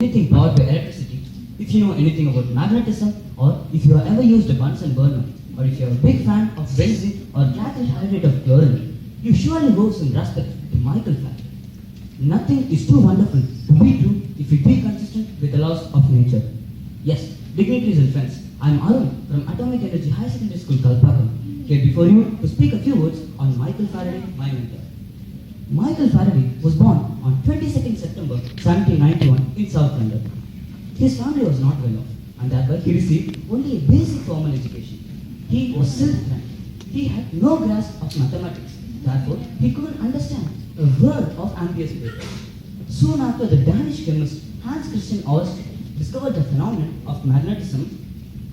anything powered by electricity, if you know anything about magnetism, or if you have ever used a Bunsen burner, or if you are a big fan of benzene or calcium hydrate of chlorine, you surely owe some respect to Micheal Faraday. Nothing is too wonderful to be true if it be consistent with the laws of nature. Yes, dignitaries and friends, I am Arun from Atomic Energy High Secondary School, Kalpakam, here before you to speak a few words on Micheal Faraday, my mentor. Micheal Faraday was born on 22nd September 1791 in South London. His family was not well off, and thereby he received only a basic formal education. He was self-taught. He had no grasp of mathematics. Therefore, he couldn't understand a word of Ampere's paper. Soon after, the Danish chemist Hans Christian Ørsted discovered the phenomenon of magnetism.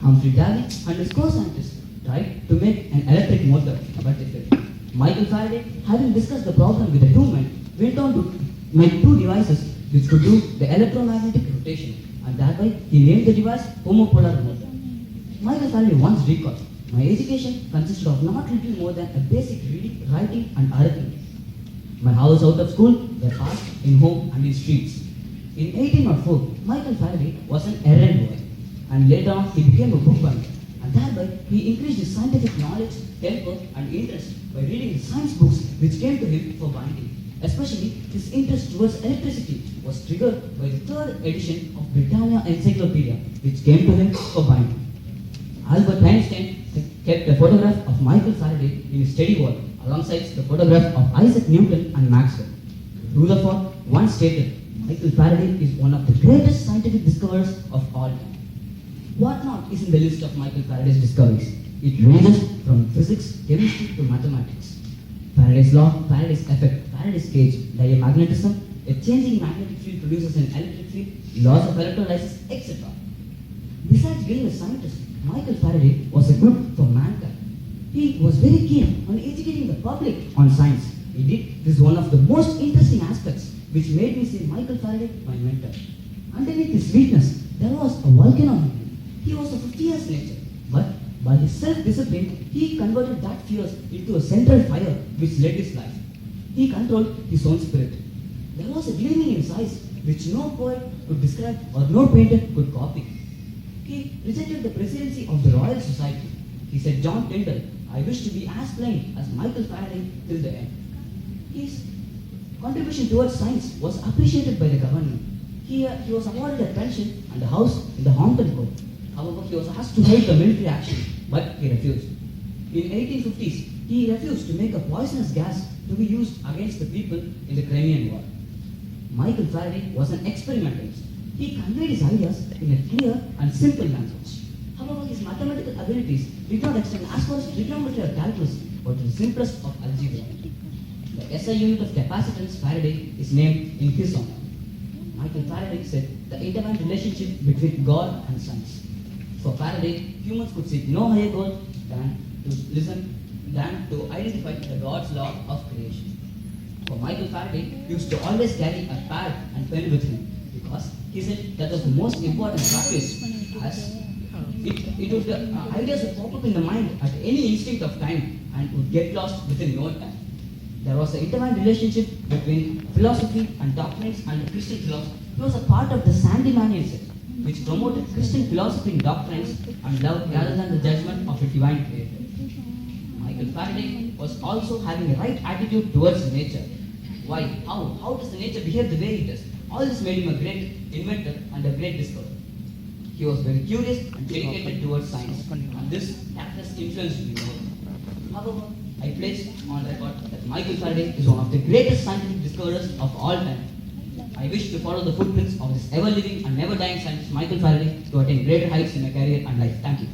Humphrey Davy and his co-scientists tried to make an electric motor, but they failed. Micheal Faraday, having discussed the problem with the two men, went on to make two devices which could do the electromagnetic rotation, and thereby he named the device homopolar motor. Micheal Faraday once recalled, "My education consisted of not little more than a basic reading, writing, and arithmetic. My hours out of school were passed in home and in streets." In 1804, Micheal Faraday was an errand boy, and later on he became a bookbinder, and thereby he increased his scientific knowledge, temper, and interest by reading the science books which came to him for binding. Especially his interest towards electricity was triggered by the third edition of Britannia Encyclopedia, which came to him for binding. Albert Einstein kept a photograph of Micheal Faraday in his study wall alongside the photograph of Isaac Newton and Maxwell. Rutherford once stated, "Micheal Faraday is one of the greatest scientific discoverers of all time." What not is in the list of Micheal Faraday's discoveries? It ranges from physics, chemistry to mathematics. Faraday's law, Faraday's effect, Faraday's cage, diamagnetism, a changing magnetic field produces an electric field, laws of electrolysis, etc. Besides being a scientist, Micheal Faraday was a good for mankind. He was very keen on educating the public on science. Indeed, this is one of the most interesting aspects which made me say Micheal Faraday my mentor. Underneath his sweetness, there was a volcano in him. He was of a fierce nature, but by his self-discipline, he converted that fierce into a central fire which led his life. He controlled his own spirit. There was a gleaming in his eyes which no poet could describe or no painter could copy. He rejected the presidency of the Royal Society. He said, "John Tyndall, I wish to be as plain as Micheal Faraday till the end." His contribution towards science was appreciated by the government. He was awarded a pension and a house in the Hampton Court. However, he was asked to help the military action, but he refused. In 1850s, he refused to make a poisonous gas to be used against the people in the Crimean War. Micheal Faraday was an experimentalist. He conveyed his ideas in a clear and simple language. However, his mathematical abilities did not extend as far as trigonometry or calculus, but to the simplest of algebra. The SI unit of capacitance, Faraday, is named in his honor. Micheal Faraday said the intertwined relationship between God and science. For Faraday, humans could seek no higher goal than to identify the God's law of creation. For Micheal Faraday, he used to always carry a pad and pen with him because he said that was the most important practice, as ideas would pop up in the mind at any instinct of time and would get lost within no time. There was an intertwined relationship between philosophy and doctrines and the Christian philosophy. He was a part of the Sandemanian sect, which promoted Christian philosophy and doctrines and love rather than the judgment of a divine creator. Micheal Faraday was also having a right attitude towards nature. Why? How? How does the nature behave the way it does? All this made him a great inventor and a great discoverer. He was very curious and dedicated towards science, and this has influenced me more. However, I place on record that Micheal Faraday is one of the greatest scientific discoverers of all time. I wish to follow the footprints of this ever-living and never-dying scientist Micheal Faraday to attain greater heights in my career and life. Thank you.